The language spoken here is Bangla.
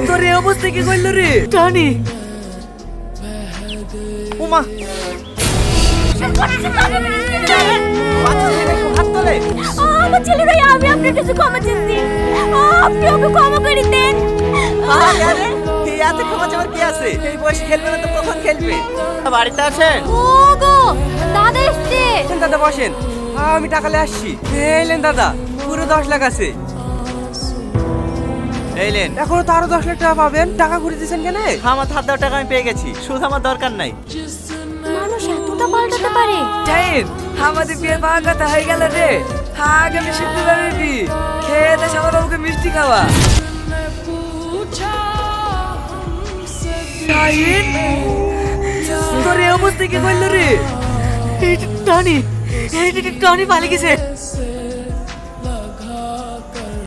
তোর এই অবস্থা কি করলো রে টানি? ওমা হাত তোলে। আমার ছেলে ভাই, আমি আপনার কাছে ক্ষমা চাইছি, আপনি ওকে ক্ষমা করে দেন। এতে ক্ষমা চাওয়ার কি আছে? এই বয়সে খেলবে না তো কখন খেলবে? বাড়িতে আছেন? ওগো দাদা এসছে। দাদা বসেন, আমি টাকা নিয়ে আসছি। এলেন দাদা, পুরো 10 লাখ আছে। এইলেন। এখনো তো আরো 10 লাখ টাকা পাবেন। টাকা ঘুরে দিয়েছেন কেন? আমার হাত দেওয়া টাকা আমি পেয়ে গেছি, শুধু আমার দরকার নাই। মানুষ এতটা পাল্টাতে পারে? জাহিদ, আমাদের বিয়ে পাওয়ার কথা হয়ে গেল রে। আগামী শুক্রবারে বিয়ে। খেয়ে দে সবার বাবুকে মিষ্টি খাওয়া। জাহিদ, তোর এই অবস্থা কি করলো রে? টনি পালিয়ে গেছে।